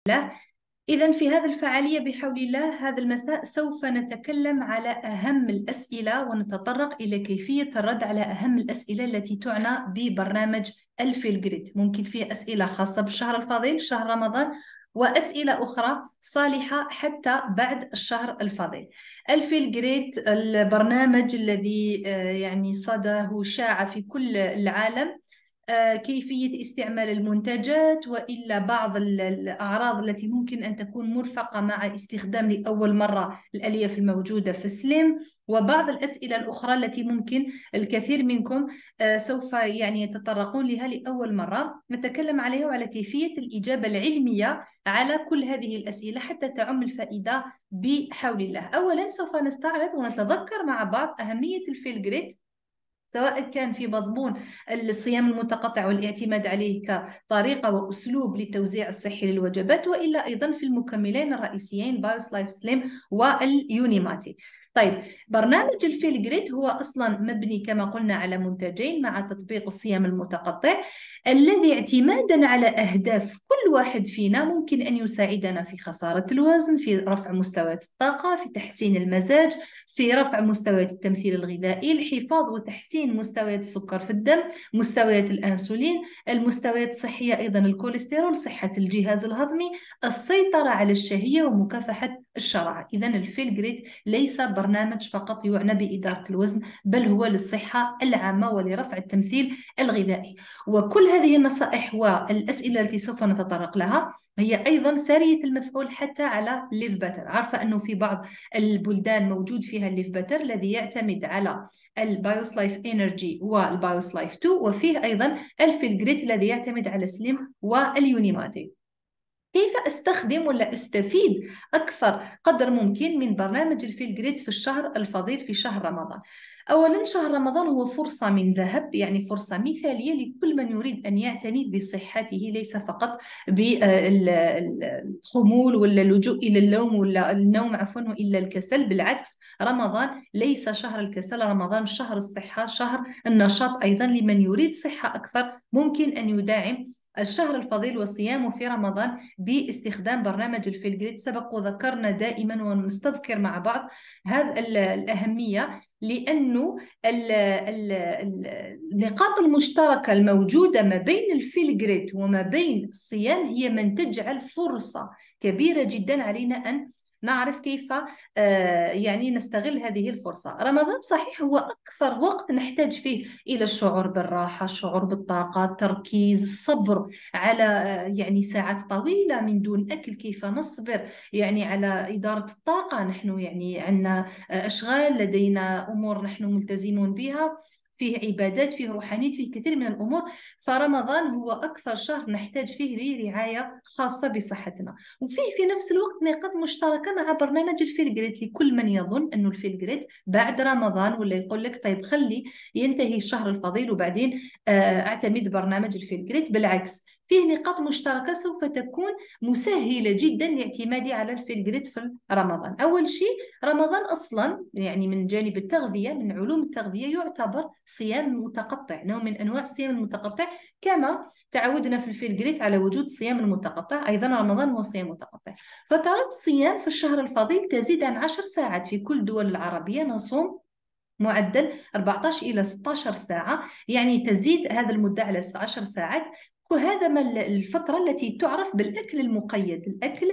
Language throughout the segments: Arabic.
الله. إذن في هذه الفعالية بحول الله هذا المساء سوف نتكلم على أهم الأسئلة ونتطرق إلى كيفية الرد على أهم الأسئلة التي تعنى ببرنامج الفيلغريد. ممكن فيه أسئلة خاصة بالشهر الفضيل شهر رمضان، وأسئلة أخرى صالحة حتى بعد الشهر الفضيل. الفيلغريد البرنامج الذي يعني صداه شاع في كل العالم، كيفية استعمال المنتجات، وإلا بعض الأعراض التي ممكن أن تكون مرفقة مع استخدام لأول مرة الألياف الموجودة في سليم، وبعض الأسئلة الأخرى التي ممكن الكثير منكم سوف يعني يتطرقون لها لأول مرة. نتكلم عليها وعلى كيفية الإجابة العلمية على كل هذه الأسئلة حتى تعم الفائدة بحول الله. أولا سوف نستعرض ونتذكر مع بعض أهمية الفيلغريد، سواء كان في مضمون الصيام المتقطع والاعتماد عليه كطريقة وأسلوب للتوزيع الصحي للوجبات، وإلا أيضا في المكملين الرئيسيين البايوس لايف سليم واليونيماتي. طيب، برنامج الفيلغريد هو أصلا مبني كما قلنا على منتجين مع تطبيق الصيام المتقطع، الذي اعتمادا على أهداف كل واحد فينا ممكن أن يساعدنا في خسارة الوزن، في رفع مستويات الطاقة، في تحسين المزاج، في رفع مستويات التمثيل الغذائي، الحفاظ وتحسين مستويات السكر في الدم، مستويات الأنسولين، المستويات الصحية أيضا الكوليسترول، صحة الجهاز الهضمي، السيطرة على الشهية ومكافحة الشراهة. إذا الفيلغريد ليس برنامج فقط يعنى بإدارة الوزن، بل هو للصحة العامة ولرفع التمثيل الغذائي. وكل هذه النصائح والأسئلة التي سوف نتطرق لها هي أيضا سارية المفعول حتى على ليف باتر. عارفة أنه في بعض البلدان موجود فيها الليف باتر الذي يعتمد على البايوس لايف انرجي والبايوس لايف 2، وفيه أيضا الفيلغريد الذي يعتمد على سليم واليونيماتي. كيف أستخدم ولا أستفيد أكثر قدر ممكن من برنامج الفيلغريد في الشهر الفضيل في شهر رمضان؟ أولا، شهر رمضان هو فرصة من ذهب، يعني فرصة مثالية لكل من يريد أن يعتني بصحته، ليس فقط بالخمول ولا اللجوء إلى اللوم ولا النوم عفوا وإلا الكسل. بالعكس، رمضان ليس شهر الكسل، رمضان شهر الصحة، شهر النشاط. أيضا لمن يريد صحة أكثر ممكن أن يدعم الشهر الفضيل وصيامه في رمضان باستخدام برنامج الفيلغريد. سبق وذكرنا دائما ونستذكر مع بعض هذه الأهمية، لأنه النقاط المشتركة الموجودة ما بين الفيلغريد وما بين الصيام هي من تجعل فرصة كبيرة جدا علينا أن نعرف كيف يعني نستغل هذه الفرصة. رمضان صحيح هو أكثر وقت نحتاج فيه إلى الشعور بالراحة، الشعور بالطاقة، التركيز، الصبر على يعني ساعات طويلة من دون أكل، كيف نصبر يعني على إدارة الطاقة. نحن يعني عندنا أشغال، لدينا أمور نحن ملتزمون بها، فيه عبادات، فيه روحانيات، فيه كثير من الأمور. فرمضان هو أكثر شهر نحتاج فيه لرعاية خاصة بصحتنا، وفيه في نفس الوقت نقاط مشتركة مع برنامج الفيلغريد لكل من يظن أنه الفيلغريد بعد رمضان، ولا يقول لك طيب خلي ينتهي الشهر الفضيل وبعدين أعتمد برنامج الفيلغريد. بالعكس، فيه نقاط مشتركة سوف تكون مسهلة جدا لاعتمادي على الفيلغريد في رمضان. أول شيء، رمضان أصلا يعني من جانب التغذية، من علوم التغذية، يعتبر صيام متقطع، نوع من أنواع الصيام المتقطع، كما تعودنا في الفيلغريد على وجود صيام المتقطع. أيضا رمضان هو صيام متقطع. فترات الصيام في الشهر الفضيل تزيد عن 10 ساعات. في كل الدول العربية نصوم معدل 14 إلى 16 ساعة، يعني تزيد هذا المدة على 10 ساعات. وهذا ما الفترة التي تعرف بالأكل المقيد، الأكل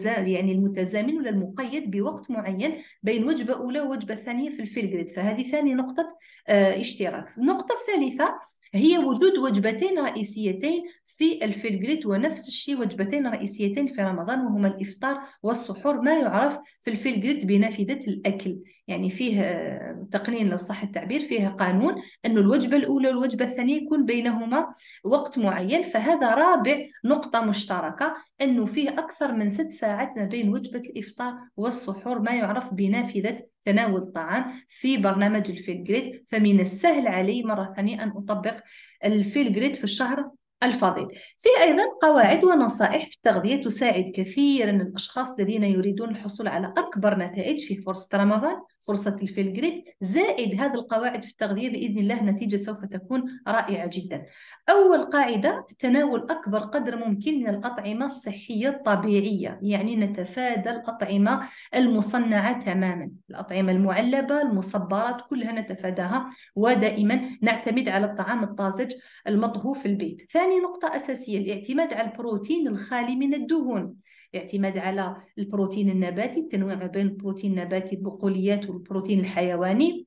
يعني المتزامن ولا المقيد بوقت معين بين وجبة أولى ووجبة ثانية في الفيلغريد. فهذه ثاني نقطة اشتراك. النقطة الثالثة هي وجود وجبتين رئيسيتين في الفيلغريد، ونفس الشيء وجبتين رئيسيتين في رمضان، وهما الإفطار والسحور، ما يعرف في الفيلغريد بنافذة الأكل. يعني فيه تقنين لو صح التعبير، فيه قانون أن الوجبة الأولى والوجبة الثانية يكون بينهما وقت معين. فهذا رابع نقطة مشتركة، أنه فيه أكثر من 6 ساعات ما بين وجبة الإفطار والسحور، ما يعرف بنافذة تناول الطعام في برنامج الفيلغريد. فمن السهل علي مرة ثانية أن أطبق الفيلغريد في الشهر الفضيل. في أيضا قواعد ونصائح في التغذية تساعد كثيرا الأشخاص الذين يريدون الحصول على أكبر نتائج في فرصة رمضان، فرصة الفيل زائد هذه القواعد في التغذية بإذن الله النتيجة سوف تكون رائعة جدا. أول قاعدة: تناول أكبر قدر ممكن من الأطعمة الصحية الطبيعية، يعني نتفادى الأطعمة المصنعة تماما، الأطعمة المعلبة، المصبرات، كلها نتفاداها، ودائما نعتمد على الطعام الطازج المطهو في البيت. ثاني نقطة أساسية: الاعتماد على البروتين الخالي من الدهون، الاعتماد على البروتين النباتي، التنويع ما بين البروتين النباتي البقوليات والبروتين الحيواني.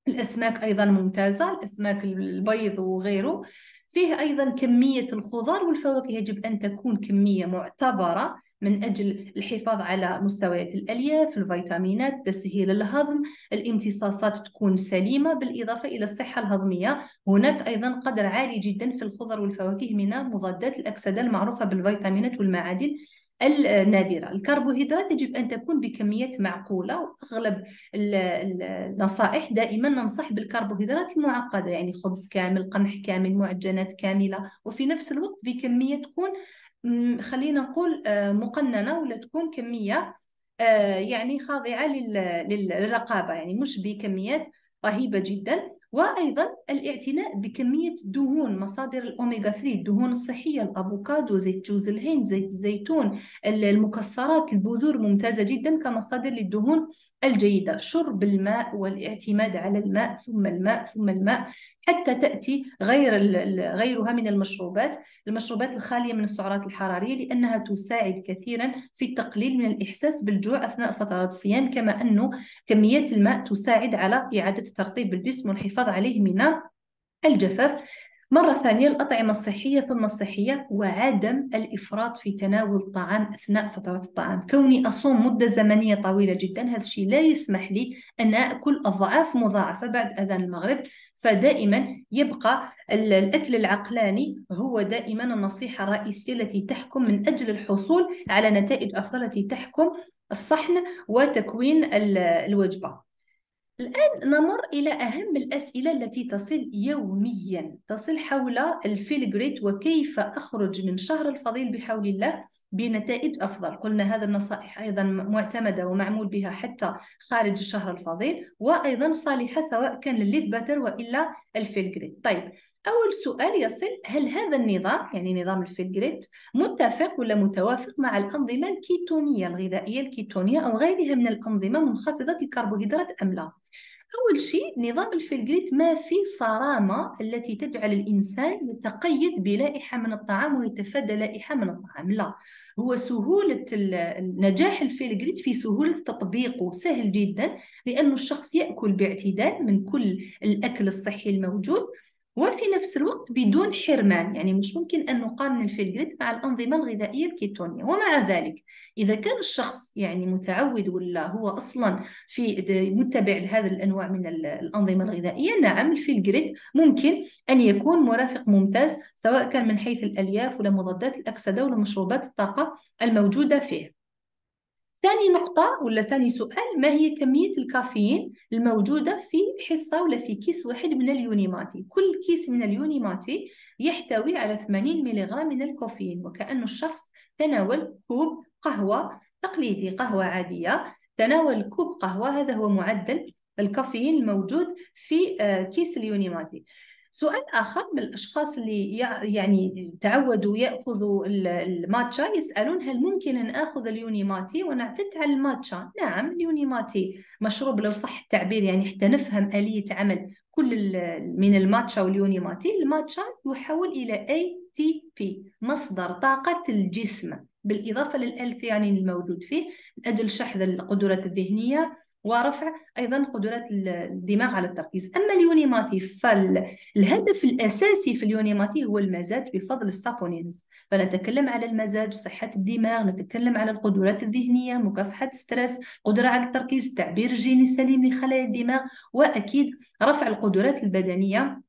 الأسماك أيضا ممتازة، الأسماك البيض وغيره. فيه أيضا كمية الخضار والفواكه يجب أن تكون كمية معتبرة من أجل الحفاظ على مستويات الألياف، الفيتامينات، تسهيل الهضم، الامتصاصات تكون سليمة، بالإضافة إلى الصحة الهضمية. هناك أيضا قدر عالي جدا في الخضر والفواكه من مضادات الأكسدة المعروفة بالفيتامينات والمعادن النادرة. الكربوهيدرات يجب أن تكون بكميات معقولة، وأغلب النصائح دائما ننصح بالكربوهيدرات المعقدة، يعني خبز كامل، قمح كامل، معجنات كاملة، وفي نفس الوقت بكمية تكون خلينا نقول مقننة، ولا تكون كمية يعني خاضعة للرقابة، يعني مش بكميات رهيبة جدا. وأيضا الاعتناء بكمية دهون مصادر الأوميغا 3، الدهون الصحية، الأفوكادو، زيت جوز الهند، زيت الزيتون، المكسرات، البذور ممتازة جدا كمصادر للدهون الجيدة. شرب الماء والاعتماد على الماء ثم الماء ثم الماء حتى تأتي غيرها من المشروبات الخالية من السعرات الحرارية، لأنها تساعد كثيرا في التقليل من الإحساس بالجوع أثناء فترات الصيام، كما أنه كميات الماء تساعد على إعادة ترطيب الجسم والحفاظ عليه من الجفاف. مرة ثانية: الأطعمة الصحية ثم الصحية، وعدم الإفراط في تناول الطعام أثناء فترة الطعام. كوني أصوم مدة زمنية طويلة جدا، هذا الشيء لا يسمح لي أن أكل أضعاف مضاعفة بعد أذان المغرب، فدائما يبقى الأكل العقلاني هو دائما النصيحة الرئيسية التي تحكم من أجل الحصول على نتائج أفضل، التي تحكم الصحن وتكوين الوجبة. الآن نمر إلى أهم الأسئلة التي تصل يوميا، تصل حول الفيلغريت وكيف أخرج من شهر الفضيل بحول الله بنتائج أفضل. قلنا هذه النصائح أيضا معتمدة ومعمول بها حتى خارج الشهر الفضيل، وأيضا صالحة سواء كان للليف باتر وإلا الفيلغريت. طيب، أول سؤال يصل: هل هذا النظام، يعني نظام الفيلغريت، متفق ولا متوافق مع الأنظمة الكيتونية، الغذائية الكيتونية، أو غيرها من الأنظمة منخفضة الكربوهيدرات أم لا؟ أول شيء، نظام الفيلغريت ما في صرامة التي تجعل الإنسان يتقيد بلائحة من الطعام ويتفادى لائحة من الطعام، لا، هو سهولة النجاح الفيلغريت في سهولة تطبيقه، سهل جدا، لأن الشخص يأكل باعتدال من كل الأكل الصحي الموجود، وفي نفس الوقت بدون حرمان. يعني مش ممكن أن نقارن الفيلغريت مع الأنظمة الغذائية الكيتونية. ومع ذلك إذا كان الشخص يعني متعود ولا هو أصلا في متبع لهذا الأنواع من الأنظمة الغذائية، نعم الفيلغريت ممكن أن يكون مرافق ممتاز، سواء كان من حيث الألياف ولا مضادات الأكسدة ولا مشروبات الطاقة الموجودة فيه. ثاني نقطة ولا ثاني سؤال: ما هي كمية الكافيين الموجودة في حصة ولا في كيس واحد من اليونيماتي؟ كل كيس من اليونيماتي يحتوي على 80 ملغ من الكافيين، وكأن الشخص تناول كوب قهوة تقليدي، قهوة عادية، تناول كوب قهوة، هذا هو معدل الكافيين الموجود في كيس اليونيماتي. سؤال آخر: من الأشخاص اللي يعني تعودوا يأخذوا الماتشا يسألون: هل ممكن أن آخذ اليونيماتي وأنا اعتدت على الماتشا؟ نعم، اليونيماتي مشروب لو صح التعبير، يعني حتى نفهم آلية عمل كل من الماتشا واليونيماتي. الماتشا يحول إلى ATP، مصدر طاقة الجسم، بالإضافة للألثيانين الموجود فيه، من أجل شحذ القدرات الذهنية ورفع أيضا قدرات الدماغ على التركيز. أما اليونيماتي الهدف الأساسي في اليونيماتي هو المزاج بفضل السابونينز، فنتكلم على المزاج، صحة الدماغ، نتكلم على القدرات الذهنية، مكافحة الستريس، قدرة على التركيز، التعبير الجيني السليم لخلايا الدماغ، وأكيد رفع القدرات البدنية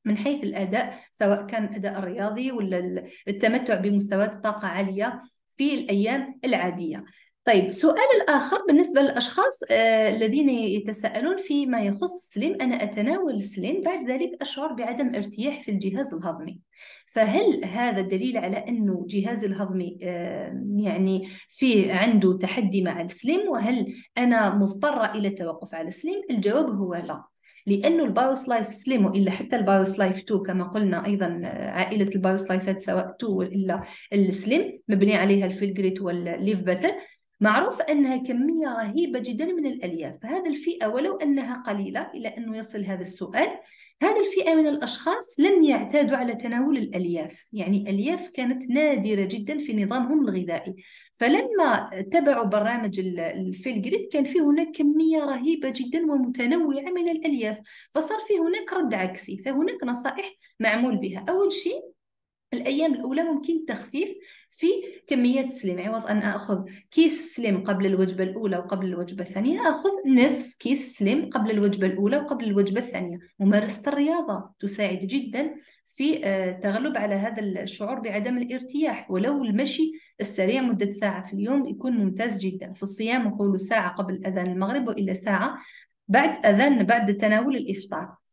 من حيث الأداء، سواء كان الأداء الرياضي ولا التمتع بمستويات طاقة عالية في الأيام العادية. طيب، سؤال الآخر بالنسبة للأشخاص الذين يتساءلون فيما يخص السليم: أنا أتناول السليم بعد ذلك أشعر بعدم ارتياح في الجهاز الهضمي، فهل هذا دليل على أنه جهازي الهضمي يعني في عنده تحدي مع السليم، وهل أنا مضطرة إلى التوقف على السليم؟ الجواب هو لا، لأنه البايوس لايف سليم وإلا حتى البايوس لايف 2 كما قلنا أيضا، عائلة البايوس لايفات سواء 2 وإلا السليم مبني عليها الفيلجريت والليف باتر، معروف أنها كمية رهيبة جدا من الألياف. فهذه الفئة ولو أنها قليلة إلى أنه يصل هذا السؤال، هذه الفئة من الأشخاص لم يعتادوا على تناول الألياف، يعني الألياف كانت نادرة جدا في نظامهم الغذائي. فلما تبعوا برنامج الفيلجريد كان في هناك كمية رهيبة جدا ومتنوعة من الألياف، فصار في هناك رد عكسي. فهناك نصائح معمول بها. أول شيء، الأيام الأولى ممكن تخفيف في كمية السليم، عوض أن أخذ كيس سليم قبل الوجبة الأولى وقبل الوجبة الثانية، أخذ نصف كيس سليم قبل الوجبة الأولى وقبل الوجبة الثانية. ممارسة الرياضة تساعد جدا في التغلب على هذا الشعور بعدم الارتياح، ولو المشي السريع مدة ساعة في اليوم يكون ممتاز جدا. في الصيام نقول ساعة قبل أذان المغرب وإلى ساعة بعد تناول الإفطار.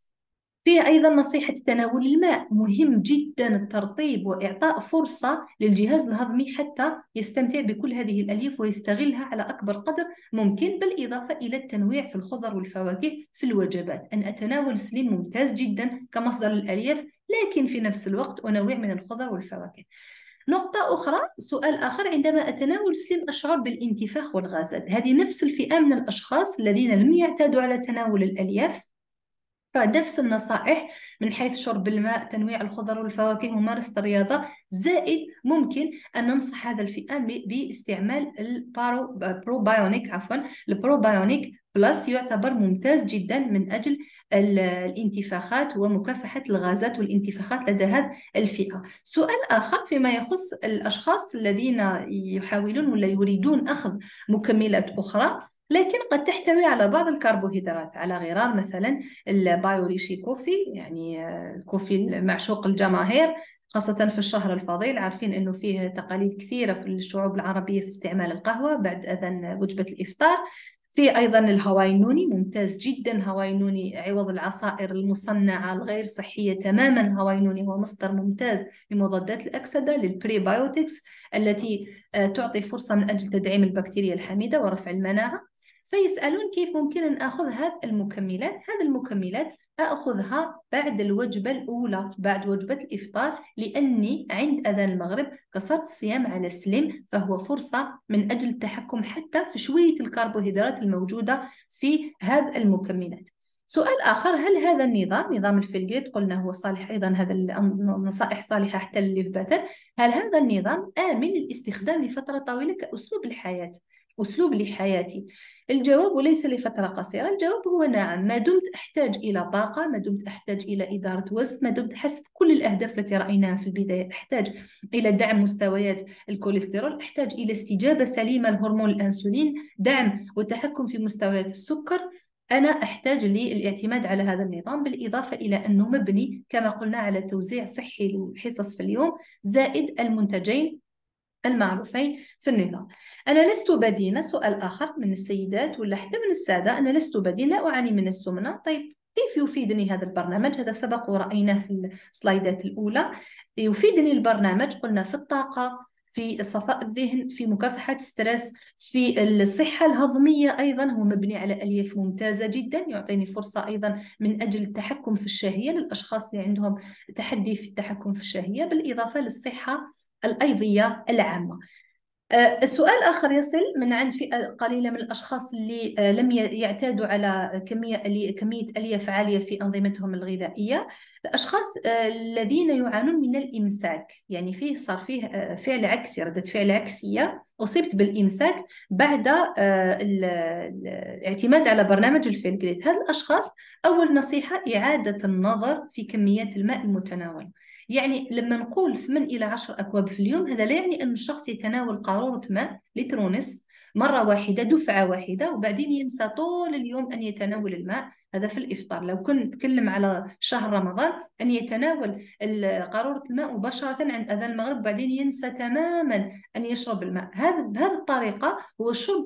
فيه أيضا نصيحة تناول الماء، مهم جدا الترطيب وإعطاء فرصة للجهاز الهضمي حتى يستمتع بكل هذه الألياف ويستغلها على أكبر قدر ممكن، بالإضافة إلى التنويع في الخضر والفواكه في الوجبات. أن أتناول السليم ممتاز جدا كمصدر للألياف، لكن في نفس الوقت أنوع من الخضر والفواكه. نقطة أخرى، سؤال آخر: عندما أتناول السليم أشعر بالانتفاخ والغازات. هذه نفس الفئة من الأشخاص الذين لم يعتادوا على تناول الألياف، فنفس النصائح من حيث شرب الماء، تنويع الخضر والفواكه، ممارسة الرياضة، زائد ممكن أن ننصح هذا الفئة باستعمال البروبايونيك. البروبايونيك بلس يعتبر ممتاز جدا من أجل الانتفاخات ومكافحة الغازات والانتفاخات لدى هذه الفئة. سؤال آخر فيما يخص الأشخاص الذين يحاولون ولا يريدون أخذ مكملات أخرى لكن قد تحتوي على بعض الكربوهيدرات، على غرار مثلا البايوريشي كوفي، يعني الكوفي المعشوق الجماهير خاصة في الشهر الفضيل. عارفين أنه فيه تقاليد كثيرة في الشعوب العربية في استعمال القهوة بعد أذان وجبة الإفطار. في أيضا الهواي نوني، ممتاز جدا هواي نوني عوض العصائر المصنعة الغير صحية تماما. هواي نوني هو مصدر ممتاز لمضادات الأكسدة، للبريبايوتكس التي تعطي فرصة من أجل تدعيم البكتيريا الحميدة ورفع المناعة. فيسألون كيف ممكن أن أخذ هذه المكملات. هذه المكملات أخذها بعد الوجبة الأولى، بعد وجبة الإفطار، لأني عند أذان المغرب كسرت الصيام على السليم، فهو فرصة من أجل التحكم حتى في شوية الكربوهيدرات الموجودة في هذه المكملات. سؤال آخر: هل هذا نظام الفيلجريد قلنا هو صالح أيضا، هذا النصائح صالحة حتى للليف باتر، هل هذا النظام آمن للاستخدام لفترة طويلة كأسلوب الحياة، أسلوب لحياتي؟ الجواب ليس لفترة قصيرة. الجواب هو نعم، ما دمت أحتاج إلى طاقة، ما دمت أحتاج إلى إدارة وزن، ما دمت حسب كل الأهداف التي رأيناها في البداية، أحتاج إلى دعم مستويات الكوليسترول، أحتاج إلى استجابة سليمة لهرمون الأنسولين، دعم وتحكم في مستويات السكر، أنا أحتاج للاعتماد على هذا النظام، بالإضافة إلى أنه مبني كما قلنا على توزيع صحي للحصص في اليوم زائد المنتجين المعروفين في النظام. أنا لست بدينة. سؤال آخر من السيدات ولا حتى من السادة: أنا لست بدينة، لا أعاني من السمنة، طيب كيف يفيدني هذا البرنامج؟ هذا سبق ورأيناه في السلايدات الأولى. يفيدني البرنامج قلنا في الطاقة، في صفاء الذهن، في مكافحة ستريس، في الصحة الهضمية. أيضا هو مبني على ألياف ممتازة جدا، يعطيني فرصة أيضا من أجل التحكم في الشهية للأشخاص اللي عندهم تحدي في التحكم في الشهية، بالإضافة للصحة الأيضية العامة. السؤال آخر يصل من عند فئة قليلة من الأشخاص اللي لم يعتادوا على كمية ألياف عالية في أنظمتهم الغذائية. الأشخاص الذين يعانون من الإمساك، يعني صار فيه فعل عكسي، ردة فعل عكسية، أصبت بالإمساك بعد الاعتماد على برنامج الفيلجريد. هذه الأشخاص أول نصيحة إعادة النظر في كميات الماء المتناول. يعني لما نقول 8 إلى 10 أكواب في اليوم، هذا لا يعني أن الشخص يتناول قارورة ماء لتر ونصف مرة واحدة، دفعة واحدة، وبعدين ينسى طول اليوم أن يتناول الماء. هذا في الإفطار. لو كنت نتكلم على شهر رمضان، أن يتناول قارورة الماء مباشرة عند أذان المغرب، بعدين ينسى تماما أن يشرب الماء. بهذه الطريقة هو شرب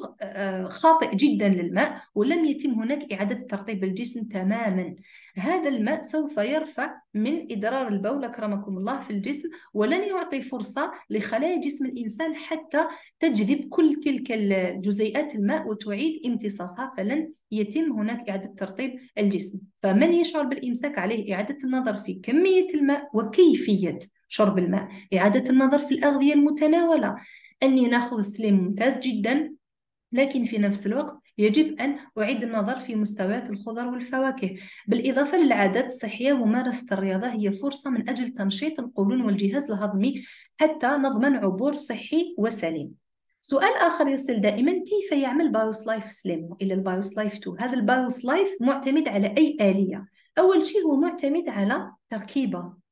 خاطئ جدا للماء، ولم يتم هناك إعادة ترطيب الجسم تماما. هذا الماء سوف يرفع من إدرار البول أكرمكم الله في الجسم، ولن يعطي فرصة لخلايا جسم الإنسان حتى تجذب كل تلك الجزيئات الماء وتعيد امتصاصها، فلن يتم هناك إعادة ترطيب الجسم. فمن يشعر بالإمساك عليه إعادة النظر في كمية الماء وكيفية شرب الماء، إعادة النظر في الأغذية المتناولة. أني نأخذ سليم ممتاز جدا، لكن في نفس الوقت يجب أن أعيد النظر في مستويات الخضر والفواكه، بالإضافة للعادات الصحية. وممارسة الرياضة هي فرصة من أجل تنشيط القولون والجهاز الهضمي حتى نضمن عبور صحي وسليم. سؤال آخر يصل دائما: كيف يعمل بايوس لايف سليم إلى البايوس لايف 2؟ هذا البايوس لايف معتمد على أي آلية؟ أول شيء هو معتمد على تركيبة.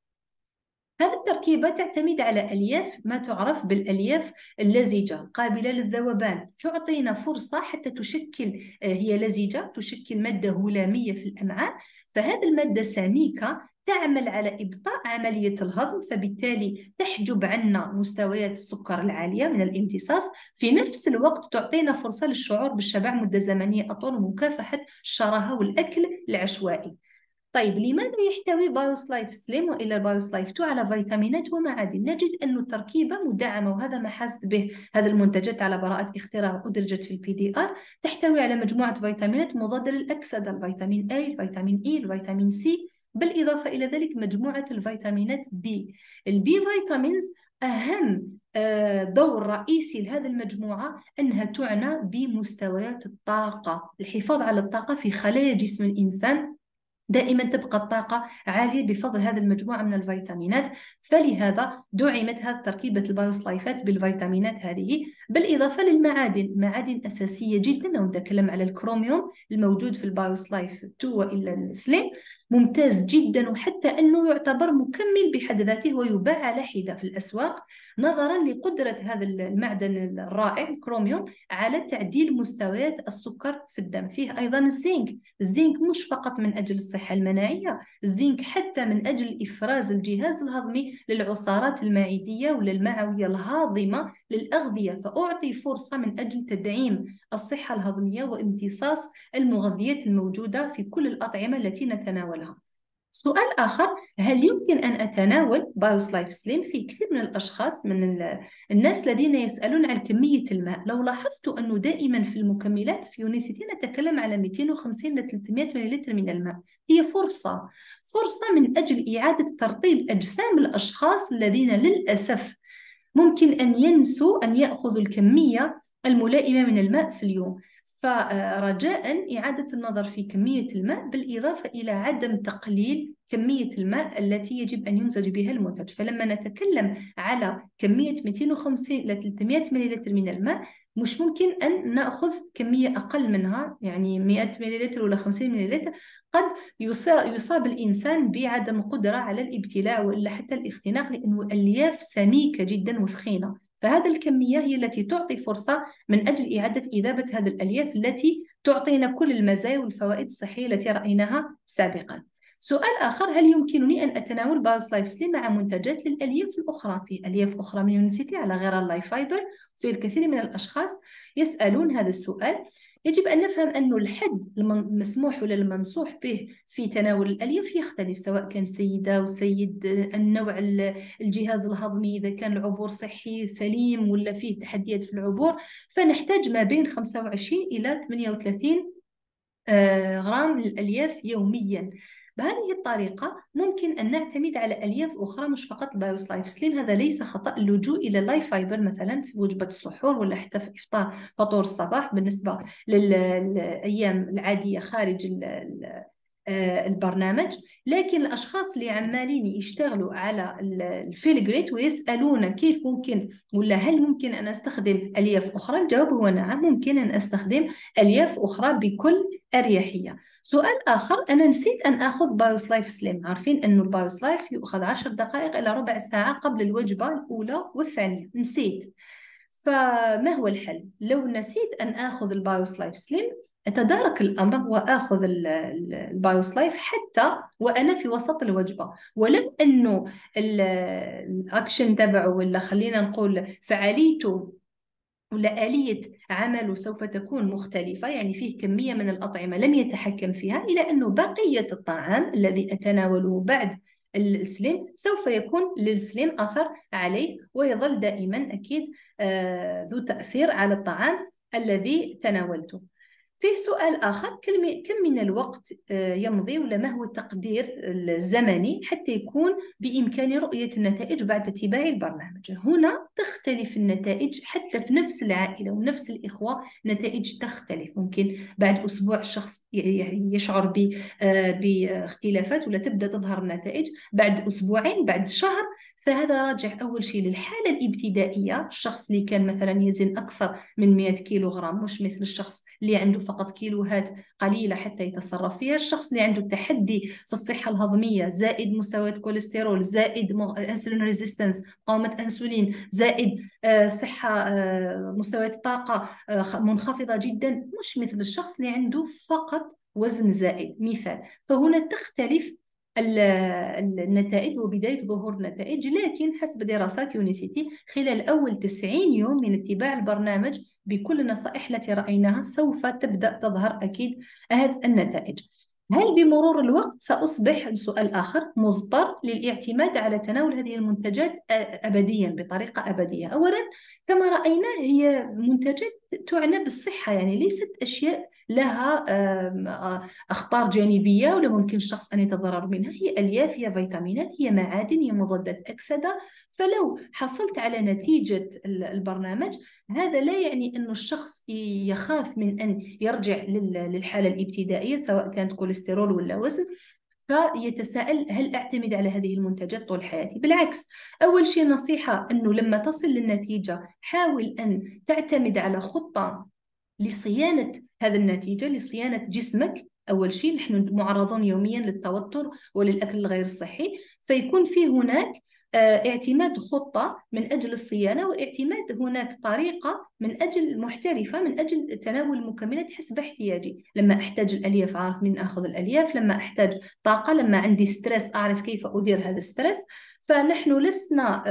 هذه التركيبة تعتمد على ألياف ما تعرف بالألياف اللزجة قابلة للذوبان، تعطينا فرصة حتى تشكل، هي لزجة تشكل مادة هلامية في الأمعاء، فهذه المادة سميكة تعمل على إبطاء عملية الهضم، فبالتالي تحجب عنا مستويات السكر العالية من الامتصاص. في نفس الوقت تعطينا فرصة للشعور بالشبع مدة زمنية أطول ومكافحة الشراهة والأكل العشوائي. طيب، لماذا يحتوي بايوس لايف سليم وإلى بايوس لايف 2 على فيتامينات ومعادن؟ نجد أن التركيبة مدعمة، وهذا ما حاز به هذه المنتجات على براءة اختراع أدرجت في الPDR. تحتوي على مجموعة فيتامينات مضادة للأكسدة: الفيتامين A، الفيتامين E، الفيتامين C، بالإضافة إلى ذلك مجموعة الفيتامينات B. البي فيتامينز أهم دور رئيسي لهذه المجموعة أنها تعنى بمستويات الطاقة، الحفاظ على الطاقة في خلايا جسم الإنسان. دائما تبقى الطاقة عالية بفضل هذه المجموعة من الفيتامينات، فلهذا دعمت هذه تركيبة البايوس لايفات بالفيتامينات هذه، بالإضافة للمعادن، معادن أساسية جدا. لو نتكلم على الكروميوم الموجود في البايوس لايف 2 وإلا السليم، ممتاز جدا، وحتى أنه يعتبر مكمل بحد ذاته ويباع على حدة في الأسواق، نظرا لقدرة هذا المعدن الرائع الكروميوم على تعديل مستويات السكر في الدم. فيه أيضا الزنك. الزنك مش فقط من أجل الصحة المناعية، الزنك حتى من أجل إفراز الجهاز الهضمي للعصارات المعدية وللمعوية الهاضمة للأغذية، فأعطي فرصة من أجل تدعيم الصحة الهضمية وامتصاص المغذيات الموجودة في كل الأطعمة التي نتناولها. سؤال آخر: هل يمكن أن أتناول بايوس لايف سليم؟ في كثير من الأشخاص من الناس الذين يسألون عن كمية الماء. لو لاحظت أنه دائما في المكملات في يونيسيتي نتكلم على 250 ل 300 مليلتر من الماء. هي فرصة من أجل إعادة ترطيب أجسام الأشخاص الذين للأسف ممكن أن ينسوا أن يأخذوا الكمية الملائمة من الماء في اليوم. فرجاء إعادة النظر في كمية الماء، بالإضافة إلى عدم تقليل كمية الماء التي يجب أن يمزج بها المنتج. فلما نتكلم على كمية 250 إلى 300 مليلتر من الماء، مش ممكن أن نأخذ كمية أقل منها، يعني 100 مليلتر ولا 50 مليلتر. قد يصاب الإنسان بعدم قدرة على الابتلاع ولا حتى الاختناق، لأنه الألياف سميكة جدا وثخينة. فهذه الكمية هي التي تعطي فرصة من أجل إعادة إذابة هذه الألياف التي تعطينا كل المزايا والفوائد الصحية التي رأيناها سابقا. سؤال آخر: هل يمكنني أن أتناول بايوس لايف سليم مع منتجات للألياف الأخرى؟ في ألياف أخرى من يونيسيتي على غير اللايف فايبر. في الكثير من الأشخاص يسألون هذا السؤال. يجب أن نفهم أن الحد المسموح ولا المنصوح به في تناول الألياف يختلف، سواء كان سيدة وسيد، النوع، الجهاز الهضمي، إذا كان العبور صحي سليم ولا فيه تحديات في العبور. فنحتاج ما بين 25 إلى 38 غرام من الألياف يوميا. بهذه الطريقة ممكن أن نعتمد على ألياف أخرى مش فقط البايوس لايف سليم. هذا ليس خطأ اللجوء إلى اللايف فايبر مثلا في وجبة السحور ولا حتى في إفطار فطور الصباح بالنسبة للأيام العادية خارج البرنامج. لكن الأشخاص اللي عمالين يشتغلوا على الفيلغريت ويسألون كيف ممكن ولا هل ممكن أن أستخدم ألياف أخرى، الجواب هو نعم، ممكن أن أستخدم ألياف أخرى بكل أريحية. سؤال آخر: أنا نسيت أن أخذ بايوس لايف سليم. عارفين أنه البايوس لايف يأخذ 10 دقائق إلى ربع ساعة قبل الوجبة الأولى والثانية. نسيت، فما هو الحل؟ لو نسيت أن أخذ البايوس لايف سليم، أتدارك الأمر وآخذ البايوسلايف حتى وأنا في وسط الوجبة، ولو أنه الأكشن تبعه ولا خلينا نقول فعاليته ولا آلية عمله سوف تكون مختلفة، يعني فيه كمية من الأطعمة لم يتحكم فيها، إلى أنه بقية الطعام الذي أتناوله بعد السليم سوف يكون للسليم أثر عليه، ويظل دائما أكيد ذو تأثير على الطعام الذي تناولته. فيه سؤال آخر، كم من الوقت يمضي، ولا ما هو التقدير الزمني حتى يكون بإمكاني رؤية النتائج بعد اتباع البرنامج؟ هنا تختلف النتائج حتى في نفس العائلة ونفس الإخوة، نتائج تختلف. ممكن بعد أسبوع الشخص يشعر باختلافات ولا تبدأ تظهر النتائج بعد أسبوعين، بعد شهر. فهذا راجع أول شيء للحالة الابتدائية، الشخص اللي كان مثلا يزن أكثر من 100 كيلو غرام مش مثل الشخص اللي عنده فقط كيلوهات قليلة حتى يتصرف فيها، الشخص اللي عنده تحدي في الصحة الهضمية زائد مستويات كوليسترول زائد انسولين ريزيستنس مقاومة انسولين زائد صحة مستويات طاقة منخفضة جدا، مش مثل الشخص اللي عنده فقط وزن زائد مثال. فهنا تختلف النتائج وبداية ظهور النتائج، لكن حسب دراسات يونيسيتي خلال أول 90 يوم من اتباع البرنامج بكل النصائح التي رأيناها سوف تبدأ تظهر أكيد هذه النتائج. هل بمرور الوقت سأصبح، سؤال آخر، مضطر للاعتماد على تناول هذه المنتجات أبديا بطريقة أبدية؟ أولا كما رأينا هي منتجات تعنى بالصحة، يعني ليست أشياء لها أخطار جانبية ولا ممكن الشخص أن يتضرر منها. هي ألياف، هي فيتامينات، هي معادن، هي مضادات أكسدة. فلو حصلت على نتيجة البرنامج، هذا لا يعني أن الشخص يخاف من أن يرجع للحالة الابتدائية سواء كانت كوليسترول ولا وزن، فيتساءل هل أعتمد على هذه المنتجات طول حياتي؟ بالعكس، أول شيء نصيحة أنه لما تصل للنتيجة حاول أن تعتمد على خطة لصيانة هذه النتيجة، لصيانة جسمك. أول شيء نحن معرضون يوميا للتوتر وللأكل الغير صحي، فيكون في هناك اعتماد خطة من أجل الصيانة، واعتماد هناك طريقة من أجل محترفة من أجل تناول المكملات حسب احتياجي. لما أحتاج الألياف أعرف من أخذ الألياف، لما أحتاج طاقة، لما عندي ستريس أعرف كيف أدير هذا الستريس. فنحن لسنا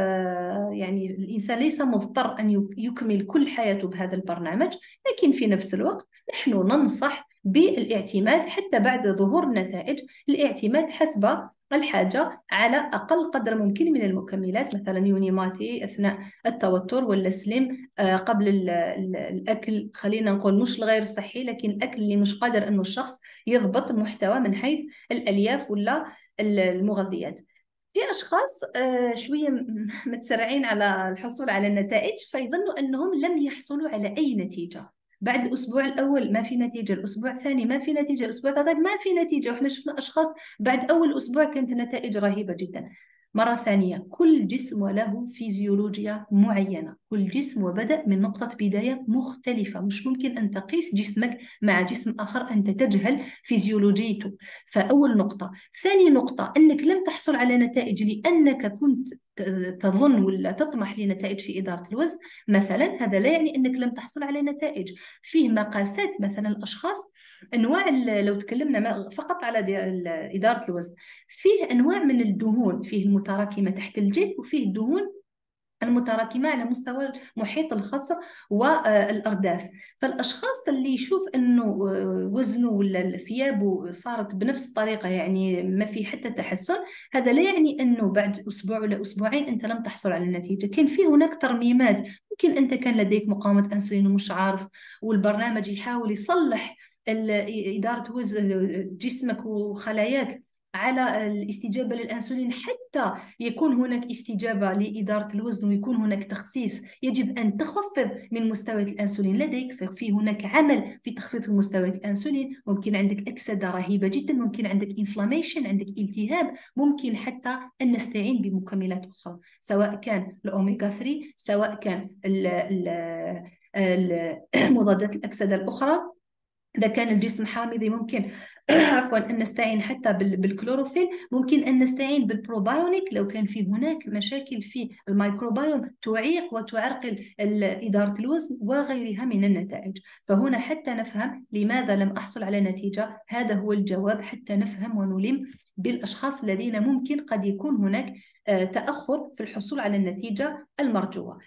يعني الإنسان ليس مضطر أن يكمل كل حياته بهذا البرنامج، لكن في نفس الوقت نحن ننصح بالاعتماد حتى بعد ظهور النتائج، الاعتماد حسب الحاجة على أقل قدر ممكن من المكملات، مثلا يونيماتي أثناء التوتر، ولا سليم قبل الأكل، خلينا نقول مش الغير صحي لكن الأكل اللي مش قادر أنه الشخص يضبط المحتوى من حيث الألياف ولا المغذيات. في أشخاص شوية متسرعين على الحصول على النتائج، فيظنوا أنهم لم يحصلوا على أي نتيجة. بعد الأسبوع الأول ما في نتيجة، الأسبوع الثاني ما في نتيجة، الأسبوع الثالث ما في نتيجة. وإحنا شفنا أشخاص بعد أول أسبوع كانت النتائج رهيبة جدا. مرة ثانية، كل جسم وله فيزيولوجيا معينة، كل جسم وبدأ من نقطة بداية مختلفة، مش ممكن أن تقيس جسمك مع جسم آخر أنت تجهل فيزيولوجيته. فأول نقطة. ثاني نقطة، أنك لم تحصل على نتائج لأنك كنت تظن ولا تطمح لنتائج في إدارة الوزن مثلا، هذا لا يعني أنك لم تحصل على نتائج. فيه مقاسات، مثلا الأشخاص أنواع، لو تكلمنا فقط على إدارة الوزن، فيه أنواع من الدهون، فيه المتراكمة تحت الجلد وفيه الدهون المتراكمة على مستوى محيط الخصر والأرداف. فالأشخاص اللي يشوف أنه وزنه ولا ثيابه صارت بنفس الطريقة، يعني ما في حتى تحسن، هذا لا يعني أنه بعد أسبوع ولا أسبوعين أنت لم تحصل على النتيجة. كان في هناك ترميمات، ممكن أنت كان لديك مقاومة أنسولين ومش عارف، والبرنامج يحاول يصلح إدارة وزن جسمك وخلاياك على الاستجابة للأنسولين حتى يكون هناك استجابة لإدارة الوزن ويكون هناك تخسيس. يجب أن تخفض من مستويات الأنسولين لديك، ففي هناك عمل في تخفيض مستويات الأنسولين. ممكن عندك أكسدة رهيبة جدا، ممكن عندك إنفلاميشن، عندك التهاب، ممكن حتى أن نستعين بمكملات أخرى سواء كان الأوميغا 3، سواء كان مضادات الأكسدة الأخرى، إذا كان الجسم حامضي ممكن عفوا أن نستعين حتى بالكلوروفيل. ممكن أن نستعين بالبروبايونيك لو كان في هناك مشاكل في الميكروبيوم تعيق وتعرقل إدارة الوزن وغيرها من النتائج. فهنا حتى نفهم لماذا لم أحصل على نتيجة، هذا هو الجواب، حتى نفهم ونلم بالأشخاص الذين ممكن قد يكون هناك تأخر في الحصول على النتيجة المرجوة.